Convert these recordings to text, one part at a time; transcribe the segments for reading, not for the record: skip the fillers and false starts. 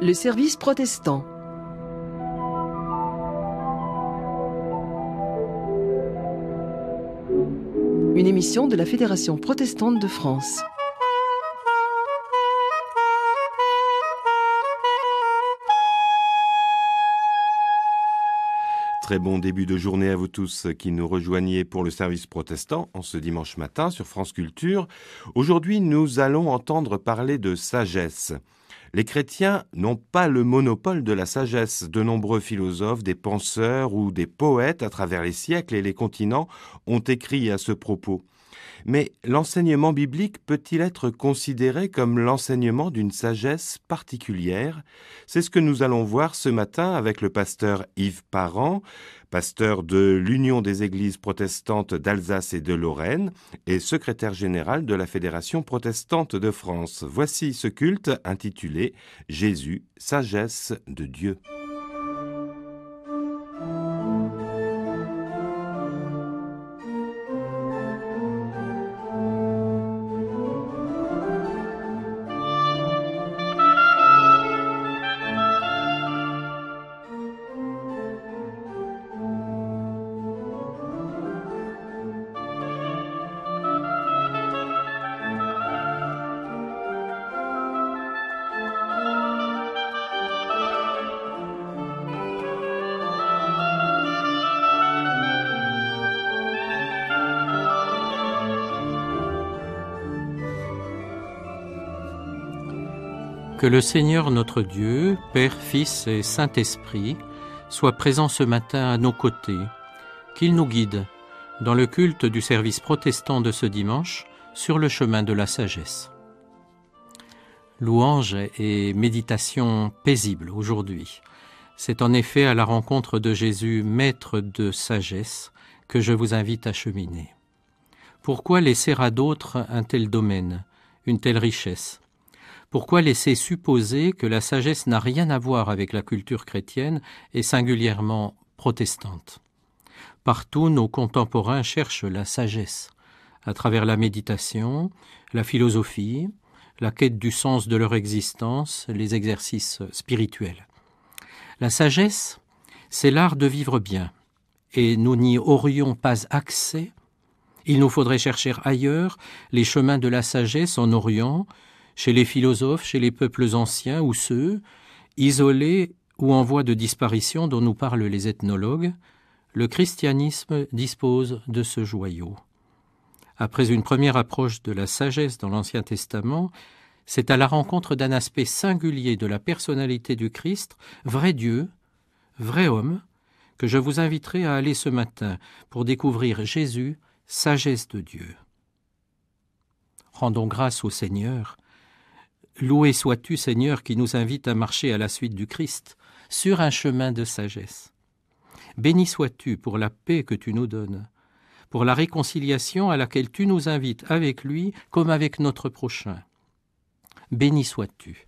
Le service protestant. Une émission de la Fédération protestante de France. Très bon début de journée à vous tous qui nous rejoignez pour le service protestant en ce dimanche matin sur France Culture. Aujourd'hui, nous allons entendre parler de sagesse. Les chrétiens n'ont pas le monopole de la sagesse. De nombreux philosophes, des penseurs ou des poètes à travers les siècles et les continents ont écrit à ce propos. Mais l'enseignement biblique peut-il être considéré comme l'enseignement d'une sagesse particulière ? C'est ce que nous allons voir ce matin avec le pasteur Yves Parent, pasteur de l'Union des Églises protestantes d'Alsace et de Lorraine et secrétaire général de la Fédération protestante de France. Voici ce culte intitulé « Jésus, sagesse de Dieu ». Que le Seigneur notre Dieu, Père, Fils et Saint-Esprit, soit présent ce matin à nos côtés, qu'il nous guide dans le culte du service protestant de ce dimanche sur le chemin de la sagesse. Louange et méditation paisible aujourd'hui. C'est en effet à la rencontre de Jésus, maître de sagesse, que je vous invite à cheminer. Pourquoi laisser à d'autres un tel domaine, une telle richesse ? Pourquoi laisser supposer que la sagesse n'a rien à voir avec la culture chrétienne et singulièrement protestante ? Partout, nos contemporains cherchent la sagesse, à travers la méditation, la philosophie, la quête du sens de leur existence, les exercices spirituels. La sagesse, c'est l'art de vivre bien, et nous n'y aurions pas accès. Il nous faudrait chercher ailleurs les chemins de la sagesse en Orient, chez les philosophes, chez les peuples anciens ou ceux, isolés ou en voie de disparition dont nous parlent les ethnologues, le christianisme dispose de ce joyau. Après une première approche de la sagesse dans l'Ancien Testament, c'est à la rencontre d'un aspect singulier de la personnalité du Christ, vrai Dieu, vrai homme, que je vous inviterai à aller ce matin pour découvrir Jésus, sagesse de Dieu. Rendons grâce au Seigneur. Loué sois-tu, Seigneur, qui nous invite à marcher à la suite du Christ, sur un chemin de sagesse. Béni sois-tu pour la paix que tu nous donnes, pour la réconciliation à laquelle tu nous invites avec lui comme avec notre prochain. Béni sois-tu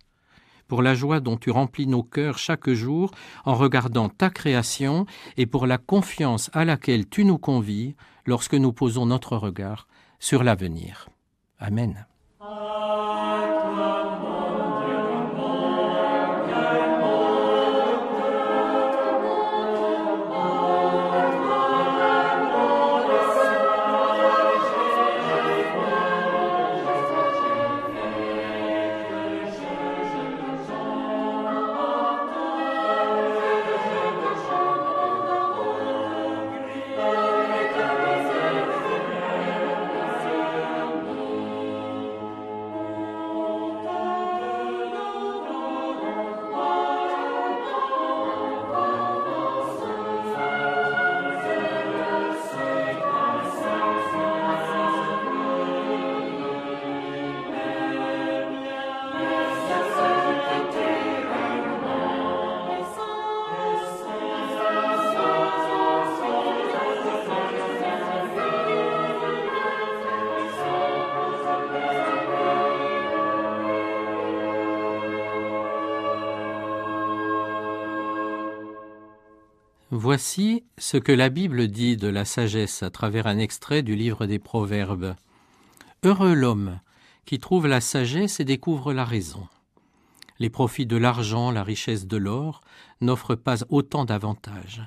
pour la joie dont tu remplis nos cœurs chaque jour en regardant ta création et pour la confiance à laquelle tu nous convies lorsque nous posons notre regard sur l'avenir. Amen. Voici ce que la Bible dit de la sagesse à travers un extrait du livre des Proverbes. « Heureux l'homme qui trouve la sagesse et découvre la raison. Les profits de l'argent, la richesse de l'or n'offrent pas autant d'avantages.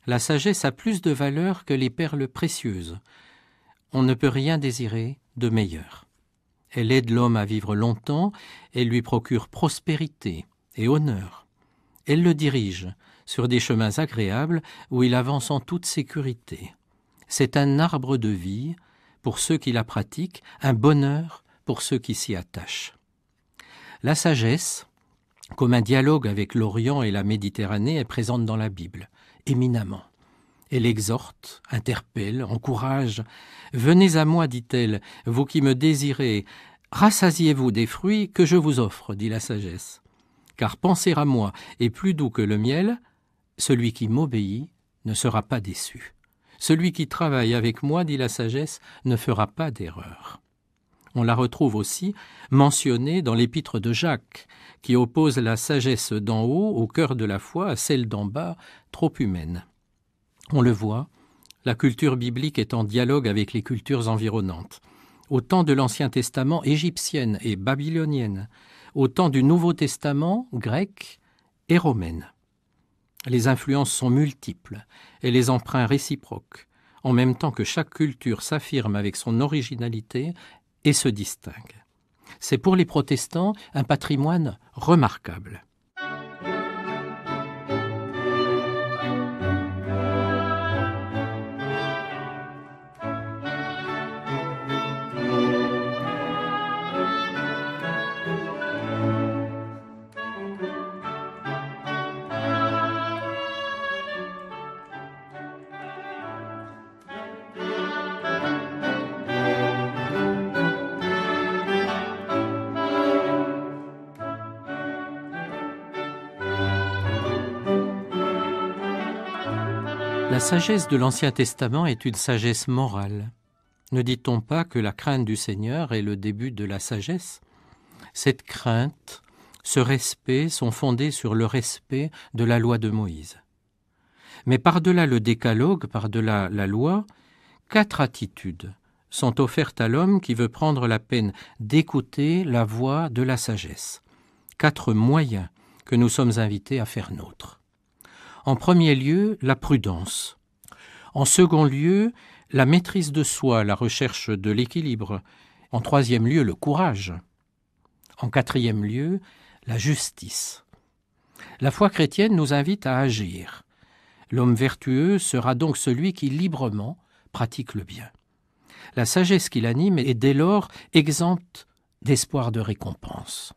La sagesse a plus de valeur que les perles précieuses. On ne peut rien désirer de meilleur. Elle aide l'homme à vivre longtemps, elle lui procure prospérité et honneur. Elle le dirige sur des chemins agréables où il avance en toute sécurité. C'est un arbre de vie pour ceux qui la pratiquent, un bonheur pour ceux qui s'y attachent. La sagesse, comme un dialogue avec l'Orient et la Méditerranée, est présente dans la Bible, éminemment. Elle exhorte, interpelle, encourage. « Venez à moi, dit-elle, vous qui me désirez, rassasiez-vous des fruits que je vous offre, dit la sagesse. Car penser à moi est plus doux que le miel, celui qui m'obéit ne sera pas déçu. Celui qui travaille avec moi, dit la sagesse, ne fera pas d'erreur. » On la retrouve aussi mentionnée dans l'épître de Jacques, qui oppose la sagesse d'en haut, au cœur de la foi, à celle d'en bas, trop humaine. On le voit, la culture biblique est en dialogue avec les cultures environnantes. Au temps de l'Ancien Testament, égyptienne et babylonienne, au temps du Nouveau Testament, grecque et romaine. Les influences sont multiples et les emprunts réciproques, en même temps que chaque culture s'affirme avec son originalité et se distingue. C'est pour les protestants un patrimoine remarquable. La sagesse de l'Ancien Testament est une sagesse morale. Ne dit-on pas que la crainte du Seigneur est le début de la sagesse ? Cette crainte, ce respect sont fondés sur le respect de la loi de Moïse. Mais par-delà le décalogue, par-delà la loi, 4 attitudes sont offertes à l'homme qui veut prendre la peine d'écouter la voix de la sagesse. 4 moyens que nous sommes invités à faire nôtres. En premier lieu, la prudence. En second lieu, la maîtrise de soi, la recherche de l'équilibre. En troisième lieu, le courage. En quatrième lieu, la justice. La foi chrétienne nous invite à agir. L'homme vertueux sera donc celui qui librement pratique le bien. La sagesse qui l'anime est dès lors exempte d'espoir de récompense.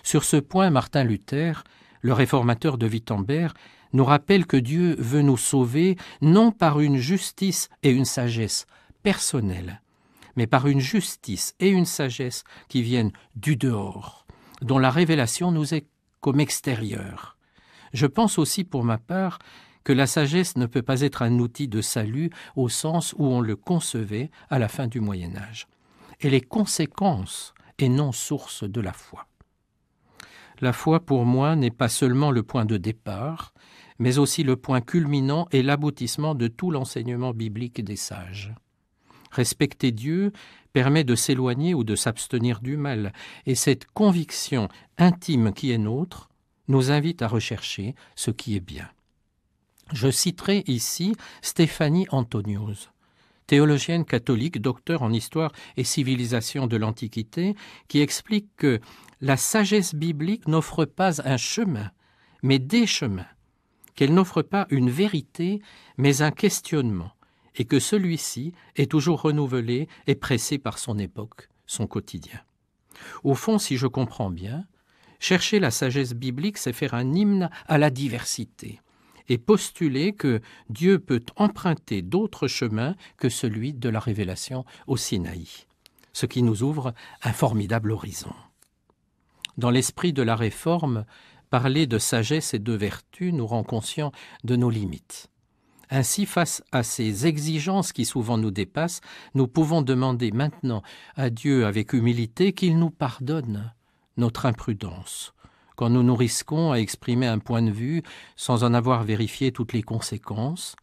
Sur ce point, Martin Luther, le réformateur de Wittenberg, nous rappelle que Dieu veut nous sauver non par une justice et une sagesse personnelles, mais par une justice et une sagesse qui viennent du dehors, dont la révélation nous est comme extérieure. Je pense aussi pour ma part que la sagesse ne peut pas être un outil de salut au sens où on le concevait à la fin du Moyen-Âge. Elle est conséquence et non source de la foi. La foi, pour moi, n'est pas seulement le point de départ, mais aussi le point culminant et l'aboutissement de tout l'enseignement biblique des sages. Respecter Dieu permet de s'éloigner ou de s'abstenir du mal, et cette conviction intime qui est nôtre nous invite à rechercher ce qui est bien. Je citerai ici Stéphanie Antonius, théologienne catholique, docteur en histoire et civilisation de l'Antiquité, qui explique que la sagesse biblique n'offre pas un chemin, mais des chemins, qu'elle n'offre pas une vérité, mais un questionnement, et que celui-ci est toujours renouvelé et pressé par son époque, son quotidien. Au fond, si je comprends bien, chercher la sagesse biblique, c'est faire un hymne à la diversité, et postuler que Dieu peut emprunter d'autres chemins que celui de la révélation au Sinaï, ce qui nous ouvre un formidable horizon. Dans l'esprit de la Réforme, parler de sagesse et de vertu nous rend conscients de nos limites. Ainsi, face à ces exigences qui souvent nous dépassent, nous pouvons demander maintenant à Dieu avec humilité qu'il nous pardonne notre imprudence, quand nous nous risquons à exprimer un point de vue sans en avoir vérifié toutes les conséquences,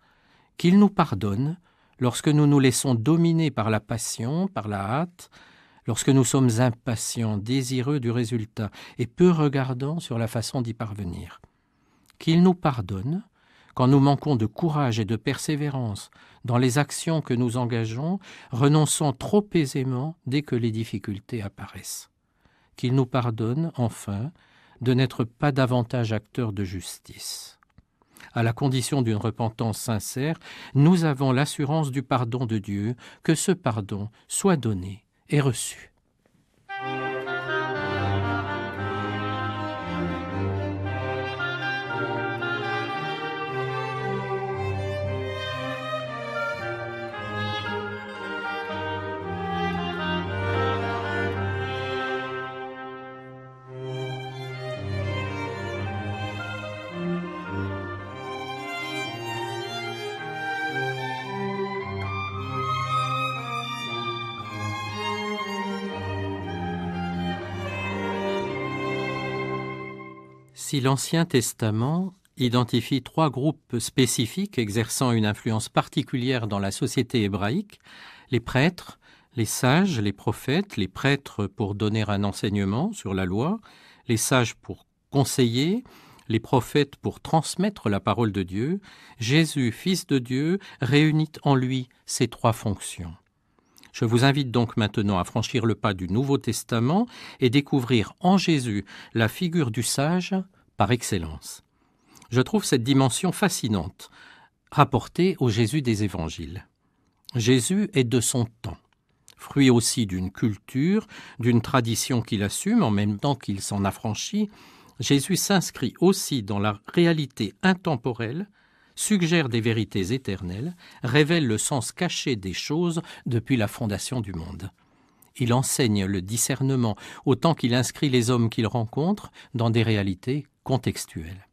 qu'il nous pardonne lorsque nous nous laissons dominer par la passion, par la hâte, lorsque nous sommes impatients, désireux du résultat et peu regardants sur la façon d'y parvenir. Qu'il nous pardonne quand nous manquons de courage et de persévérance dans les actions que nous engageons, renonçant trop aisément dès que les difficultés apparaissent. Qu'il nous pardonne, enfin, de n'être pas davantage acteurs de justice. À la condition d'une repentance sincère, nous avons l'assurance du pardon de Dieu, que ce pardon soit donné et reçu. Si l'Ancien Testament identifie 3 groupes spécifiques exerçant une influence particulière dans la société hébraïque, les prêtres, les sages, les prophètes, les prêtres pour donner un enseignement sur la loi, les sages pour conseiller, les prophètes pour transmettre la parole de Dieu, Jésus, Fils de Dieu, réunit en lui ces 3 fonctions. Je vous invite donc maintenant à franchir le pas du Nouveau Testament et découvrir en Jésus la figure du sage par excellence. Je trouve cette dimension fascinante, rapportée au Jésus des Évangiles. Jésus est de son temps, fruit aussi d'une culture, d'une tradition qu'il assume en même temps qu'il s'en affranchit. Jésus s'inscrit aussi dans la réalité intemporelle, suggère des vérités éternelles, révèle le sens caché des choses depuis la fondation du monde. Il enseigne le discernement autant qu'il inscrit les hommes qu'il rencontre dans des réalités contextuelles.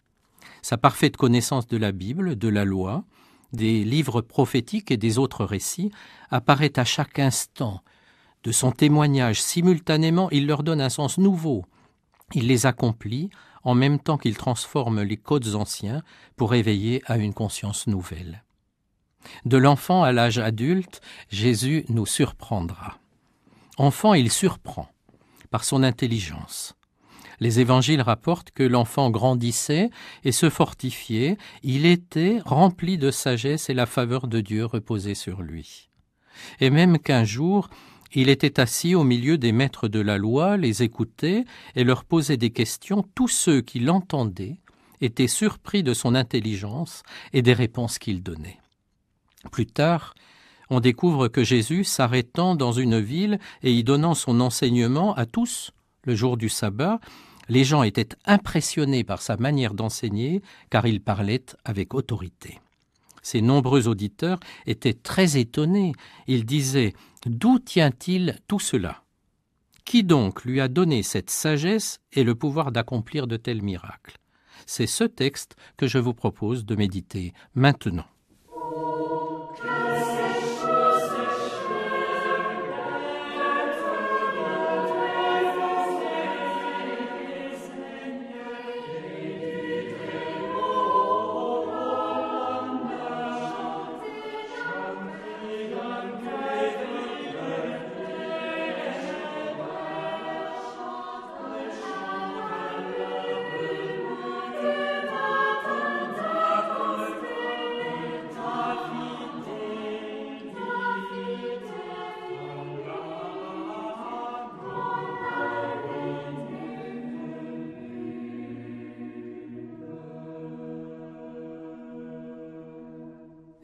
Sa parfaite connaissance de la Bible, de la loi, des livres prophétiques et des autres récits apparaît à chaque instant. De son témoignage, simultanément, il leur donne un sens nouveau. Il les accomplit en même temps qu'il transforme les codes anciens pour éveiller à une conscience nouvelle. De l'enfant à l'âge adulte, Jésus nous surprendra. Enfant, il surprend par son intelligence. Les évangiles rapportent que l'enfant grandissait et se fortifiait, il était rempli de sagesse et la faveur de Dieu reposait sur lui. Et même qu'un jour, il était assis au milieu des maîtres de la loi, les écoutait et leur posait des questions. Tous ceux qui l'entendaient étaient surpris de son intelligence et des réponses qu'il donnait. Plus tard, on découvre que Jésus, s'arrêtant dans une ville et y donnant son enseignement à tous, le jour du sabbat, les gens étaient impressionnés par sa manière d'enseigner, car il parlait avec autorité. Ses nombreux auditeurs étaient très étonnés. Ils disaient « D'où tient-il tout cela ? Qui donc lui a donné cette sagesse et le pouvoir d'accomplir de tels miracles ?» C'est ce texte que je vous propose de méditer maintenant.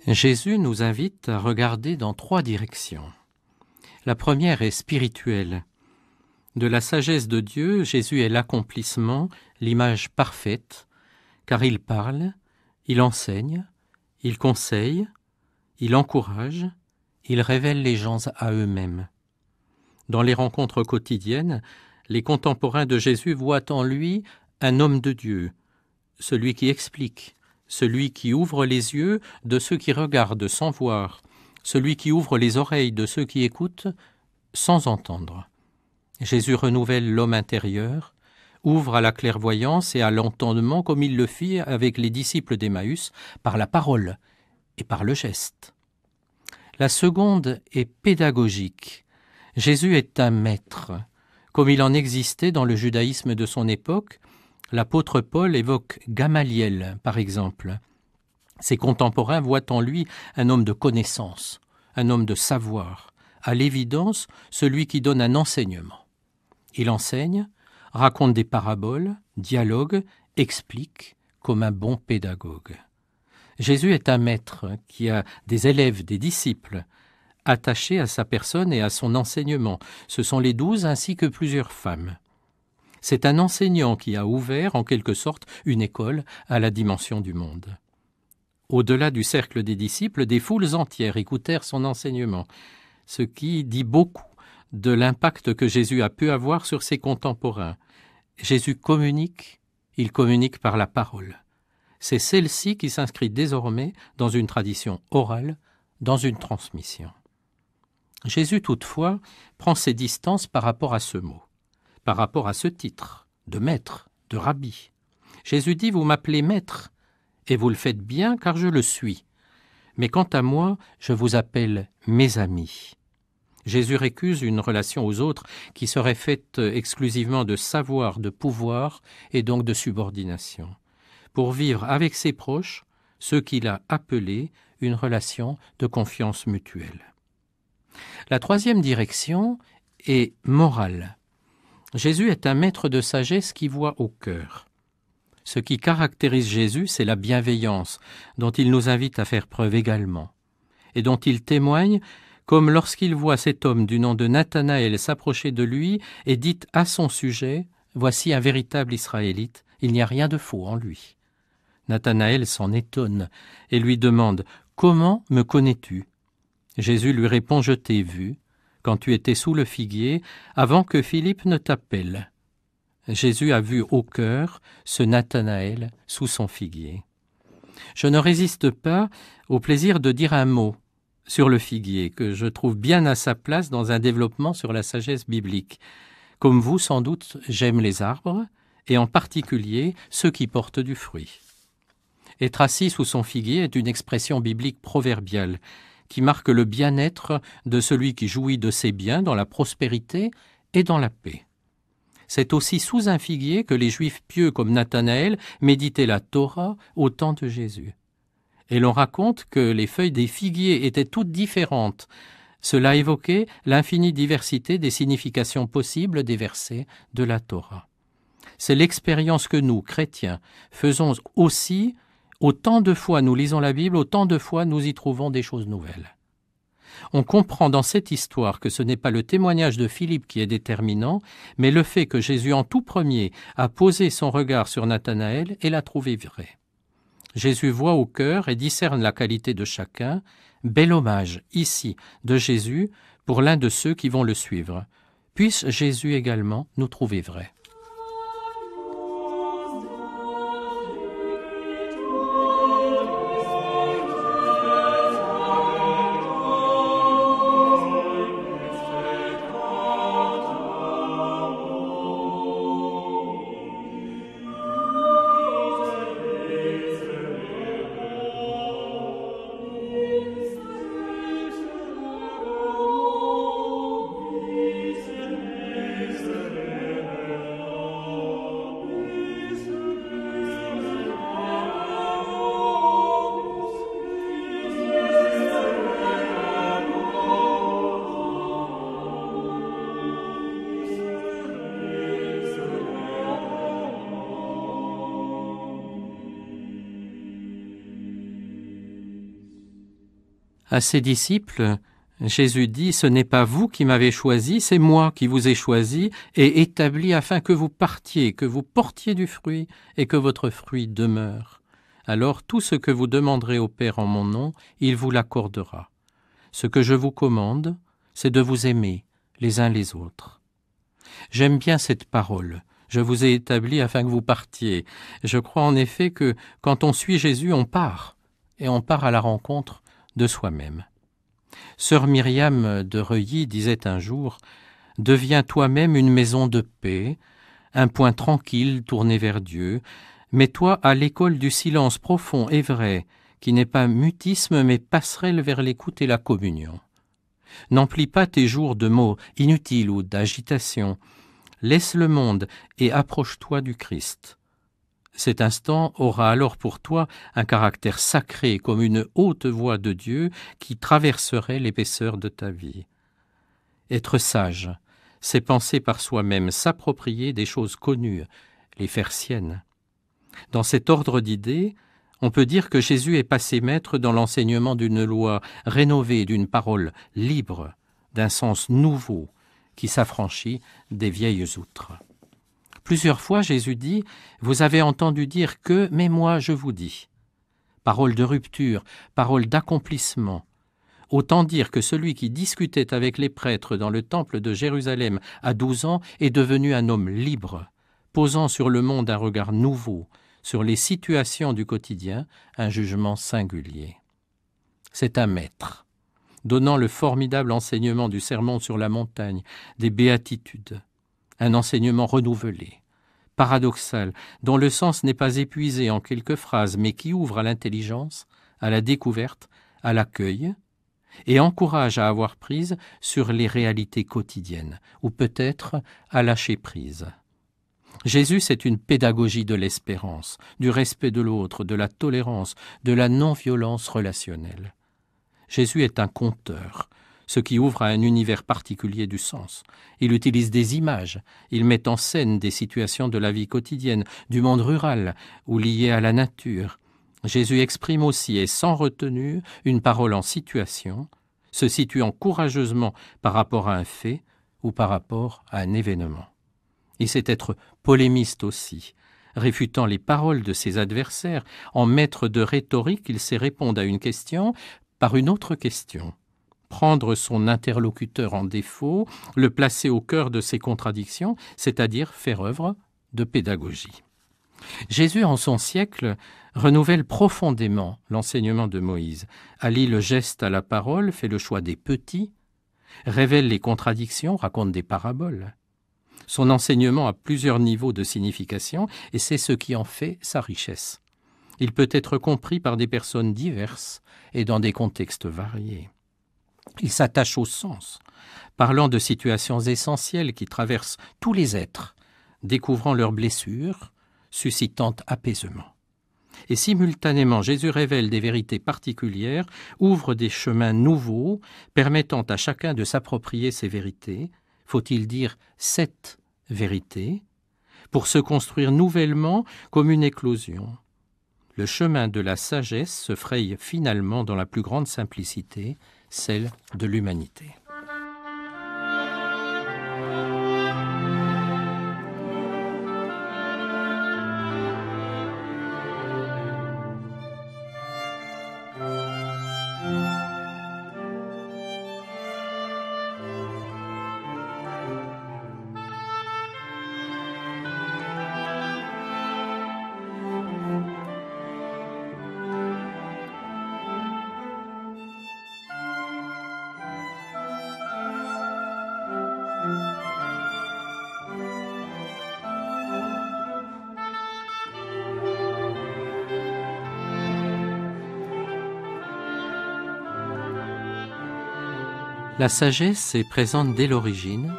Jésus nous invite à regarder dans 3 directions. La première est spirituelle. De la sagesse de Dieu, Jésus est l'accomplissement, l'image parfaite, car il parle, il enseigne, il conseille, il encourage, il révèle les gens à eux-mêmes. Dans les rencontres quotidiennes, les contemporains de Jésus voient en lui un homme de Dieu, celui qui explique, celui qui ouvre les yeux de ceux qui regardent sans voir, celui qui ouvre les oreilles de ceux qui écoutent sans entendre. Jésus renouvelle l'homme intérieur, ouvre à la clairvoyance et à l'entendement comme il le fit avec les disciples d'Emmaüs par la parole et par le geste. La seconde est pédagogique. Jésus est un maître, comme il en existait dans le judaïsme de son époque. L'apôtre Paul évoque Gamaliel, par exemple. Ses contemporains voient en lui un homme de connaissance, un homme de savoir, à l'évidence celui qui donne un enseignement. Il enseigne, raconte des paraboles, dialogue, explique comme un bon pédagogue. Jésus est un maître qui a des élèves, des disciples, attachés à sa personne et à son enseignement. Ce sont les 12 ainsi que plusieurs femmes. C'est un enseignant qui a ouvert, en quelque sorte, une école à la dimension du monde. Au-delà du cercle des disciples, des foules entières écoutèrent son enseignement, ce qui dit beaucoup de l'impact que Jésus a pu avoir sur ses contemporains. Jésus communique, il communique par la parole. C'est celle-ci qui s'inscrit désormais dans une tradition orale, dans une transmission. Jésus, toutefois, prend ses distances par rapport à ce mot, par rapport à ce titre de maître, de rabbi. Jésus dit « Vous m'appelez maître, et vous le faites bien car je le suis. Mais quant à moi, je vous appelle mes amis. » Jésus récuse une relation aux autres qui serait faite exclusivement de savoir, de pouvoir et donc de subordination, pour vivre avec ses proches ce qu'il a appelé une relation de confiance mutuelle. La troisième direction est morale. Jésus est un maître de sagesse qui voit au cœur. Ce qui caractérise Jésus, c'est la bienveillance dont il nous invite à faire preuve également, et dont il témoigne comme lorsqu'il voit cet homme du nom de Nathanaël s'approcher de lui et dit à son sujet « Voici un véritable Israélite, il n'y a rien de faux en lui. » Nathanaël s'en étonne et lui demande « Comment me connais-tu » Jésus lui répond « Je t'ai vu, quand tu étais sous le figuier, avant que Philippe ne t'appelle. » Jésus a vu au cœur ce Nathanaël sous son figuier. Je ne résiste pas au plaisir de dire un mot sur le figuier, que je trouve bien à sa place dans un développement sur la sagesse biblique. Comme vous, sans doute, j'aime les arbres, et en particulier ceux qui portent du fruit. Être assis sous son figuier est une expression biblique proverbiale qui marque le bien-être de celui qui jouit de ses biens dans la prospérité et dans la paix. C'est aussi sous un figuier que les Juifs pieux comme Nathanaël méditaient la Torah au temps de Jésus. Et l'on raconte que les feuilles des figuiers étaient toutes différentes. Cela évoquait l'infinie diversité des significations possibles des versets de la Torah. C'est l'expérience que nous, chrétiens, faisons aussi. Autant de fois nous lisons la Bible, autant de fois nous y trouvons des choses nouvelles. On comprend dans cette histoire que ce n'est pas le témoignage de Philippe qui est déterminant, mais le fait que Jésus en tout premier a posé son regard sur Nathanaël et l'a trouvé vrai. Jésus voit au cœur et discerne la qualité de chacun. Bel hommage, ici, de Jésus pour l'un de ceux qui vont le suivre. Puisse Jésus également nous trouver vrais. À ses disciples, Jésus dit « Ce n'est pas vous qui m'avez choisi, c'est moi qui vous ai choisi et établi afin que vous partiez, que vous portiez du fruit et que votre fruit demeure. Alors tout ce que vous demanderez au Père en mon nom, il vous l'accordera. Ce que je vous commande, c'est de vous aimer les uns les autres. » J'aime bien cette parole. Je vous ai établi afin que vous partiez. Je crois en effet que quand on suit Jésus, on part, et on part à la rencontre de soi-même. Sœur Myriam de Reuilly disait un jour « Deviens toi-même une maison de paix, un point tranquille tourné vers Dieu. Mets-toi à l'école du silence profond et vrai, qui n'est pas mutisme mais passerelle vers l'écoute et la communion. N'emplis pas tes jours de mots inutiles ou d'agitation. Laisse le monde et approche-toi du Christ. Cet instant aura alors pour toi un caractère sacré comme une haute voix de Dieu qui traverserait l'épaisseur de ta vie. Être sage, c'est penser par soi-même, s'approprier des choses connues, les faire siennes. Dans cet ordre d'idées, on peut dire que Jésus est passé maître dans l'enseignement d'une loi rénovée, d'une parole libre, d'un sens nouveau qui s'affranchit des vieilles outres. Plusieurs fois, Jésus dit « Vous avez entendu dire que, mais moi je vous dis ». Parole de rupture, parole d'accomplissement. Autant dire que celui qui discutait avec les prêtres dans le temple de Jérusalem à 12 ans est devenu un homme libre, posant sur le monde un regard nouveau, sur les situations du quotidien, un jugement singulier. C'est un maître, donnant le formidable enseignement du sermon sur la montagne, des béatitudes, un enseignement renouvelé, paradoxal, dont le sens n'est pas épuisé en quelques phrases, mais qui ouvre à l'intelligence, à la découverte, à l'accueil, et encourage à avoir prise sur les réalités quotidiennes, ou peut-être à lâcher prise. Jésus, c'est une pédagogie de l'espérance, du respect de l'autre, de la tolérance, de la non-violence relationnelle. Jésus est un conteur, ce qui ouvre à un univers particulier du sens. Il utilise des images, il met en scène des situations de la vie quotidienne, du monde rural ou liées à la nature. Jésus exprime aussi, et sans retenue, une parole en situation, se situant courageusement par rapport à un fait ou par rapport à un événement. Il sait être polémiste aussi. Réfutant les paroles de ses adversaires, en maître de rhétorique, il sait répondre à une question par une autre question. Prendre son interlocuteur en défaut, le placer au cœur de ses contradictions, c'est-à-dire faire œuvre de pédagogie. Jésus, en son siècle, renouvelle profondément l'enseignement de Moïse, allie le geste à la parole, fait le choix des petits, révèle les contradictions, raconte des paraboles. Son enseignement a plusieurs niveaux de signification et c'est ce qui en fait sa richesse. Il peut être compris par des personnes diverses et dans des contextes variés. Il s'attache au sens, parlant de situations essentielles qui traversent tous les êtres, découvrant leurs blessures, suscitant apaisement. Et simultanément, Jésus révèle des vérités particulières, ouvre des chemins nouveaux, permettant à chacun de s'approprier ces vérités, faut-il dire cette vérité, pour se construire nouvellement comme une éclosion. Le chemin de la sagesse se fraye finalement dans la plus grande simplicité, celle de l'humanité. La sagesse est présente dès l'origine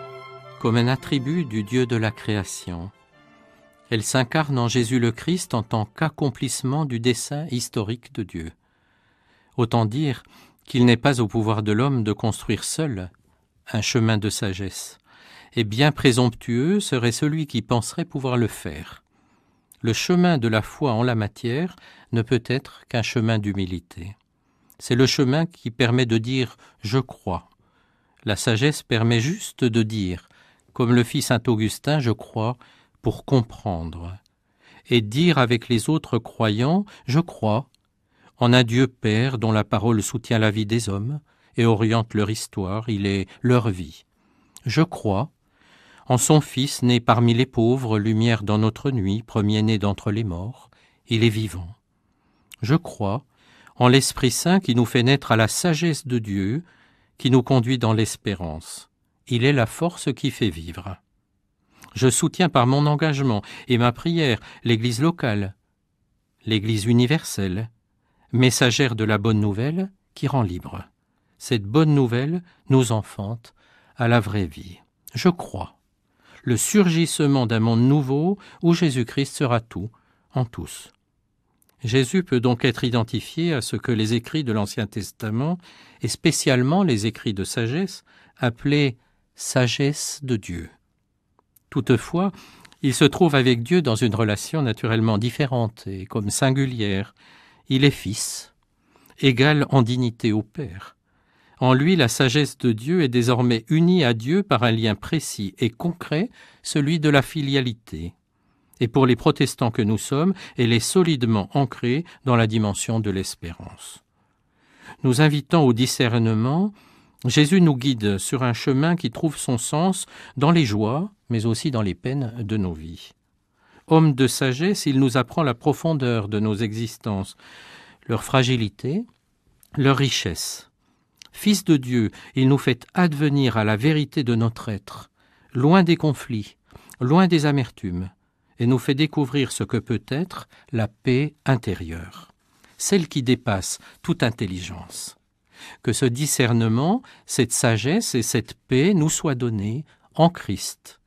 comme un attribut du Dieu de la création. Elle s'incarne en Jésus le Christ en tant qu'accomplissement du dessein historique de Dieu. Autant dire qu'il n'est pas au pouvoir de l'homme de construire seul un chemin de sagesse, et bien présomptueux serait celui qui penserait pouvoir le faire. Le chemin de la foi en la matière ne peut être qu'un chemin d'humilité. C'est le chemin qui permet de dire « je crois ». La sagesse permet juste de dire, comme le fit saint Augustin, je crois, pour comprendre, et dire avec les autres croyants, je crois, en un Dieu Père dont la parole soutient la vie des hommes et oriente leur histoire, il est leur vie. Je crois, en son Fils né parmi les pauvres, lumière dans notre nuit, premier-né d'entre les morts, il est vivant. Je crois, en l'Esprit Saint qui nous fait naître à la sagesse de Dieu, qui nous conduit dans l'espérance. Il est la force qui fait vivre. Je soutiens par mon engagement et ma prière l'Église locale, l'Église universelle, messagère de la bonne nouvelle qui rend libre. cette bonne nouvelle nous enfante à la vraie vie. Je crois. Le surgissement d'un monde nouveau où Jésus-Christ sera tout, en tous. Jésus peut donc être identifié à ce que les écrits de l'Ancien Testament, et spécialement les écrits de sagesse, appelaient « sagesse de Dieu ». Toutefois, il se trouve avec Dieu dans une relation naturellement différente et comme singulière. Il est fils, égal en dignité au Père. En lui, la sagesse de Dieu est désormais unie à Dieu par un lien précis et concret, celui de la filialité. Et pour les protestants que nous sommes, elle est solidement ancrée dans la dimension de l'espérance. Nous invitant au discernement, Jésus nous guide sur un chemin qui trouve son sens dans les joies, mais aussi dans les peines de nos vies. Homme de sagesse, il nous apprend la profondeur de nos existences, leur fragilité, leur richesse. Fils de Dieu, il nous fait advenir à la vérité de notre être, loin des conflits, loin des amertumes, et nous fait découvrir ce que peut être la paix intérieure, celle qui dépasse toute intelligence. Que ce discernement, cette sagesse et cette paix nous soient donnés en Christ,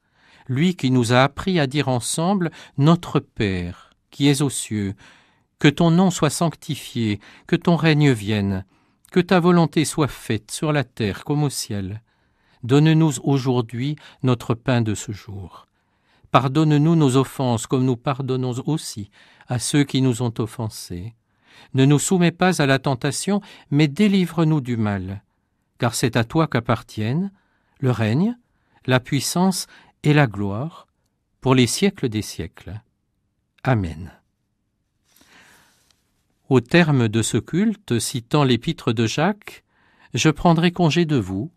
lui qui nous a appris à dire ensemble « Notre Père, qui es aux cieux, que ton nom soit sanctifié, que ton règne vienne, que ta volonté soit faite sur la terre comme au ciel. Donne-nous aujourd'hui notre pain de ce jour. Pardonne-nous nos offenses comme nous pardonnons aussi à ceux qui nous ont offensés. Ne nous soumets pas à la tentation, mais délivre-nous du mal, car c'est à toi qu'appartiennent le règne, la puissance et la gloire pour les siècles des siècles. Amen. Au terme de ce culte, citant l'épître de Jacques, je prendrai congé de vous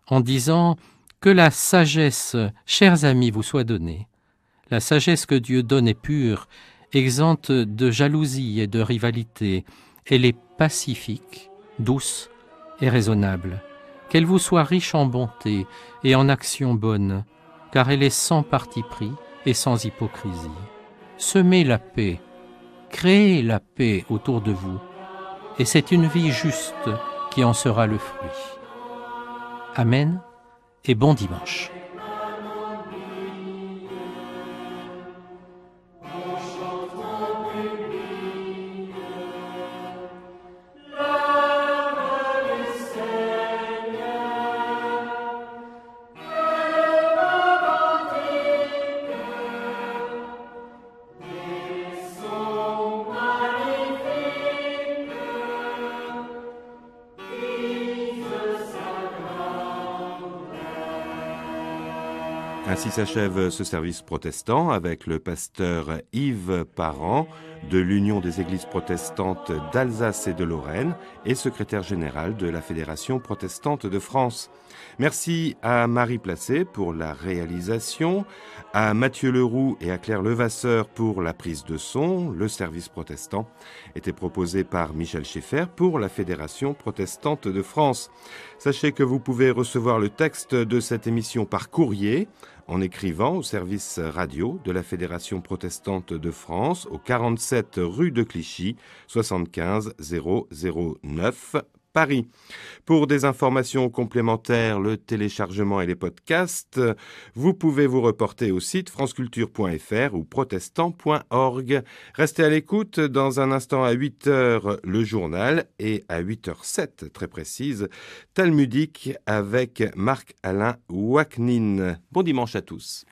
en disant que la sagesse, chers amis, vous soit donnée. La sagesse que Dieu donne est pure, exempte de jalousie et de rivalité. Elle est pacifique, douce et raisonnable. Qu'elle vous soit riche en bonté et en actions bonnes, car elle est sans parti pris et sans hypocrisie. Semez la paix, créez la paix autour de vous, et c'est une vie juste qui en sera le fruit. Amen et bon dimanche. Ainsi s'achève ce service protestant avec le pasteur Yves Parent de l'Union des Églises protestantes d'Alsace et de Lorraine et secrétaire général de la Fédération protestante de France. Merci à Marie Placé pour la réalisation, à Mathieu Leroux et à Claire Levasseur pour la prise de son. Le service protestant était proposé par Michel Schaeffer pour la Fédération protestante de France. Sachez que vous pouvez recevoir le texte de cette émission par courrier en écrivant au service radio de la Fédération protestante de France au 47 rue de Clichy, 75 009 Paris. Pour des informations complémentaires, le téléchargement et les podcasts, vous pouvez vous reporter au site franceculture.fr ou protestant.org. Restez à l'écoute. Dans un instant à 8h, le journal et à 8h07, très précise, Talmudique avec Marc-Alain Ouaknin. Bon dimanche à tous.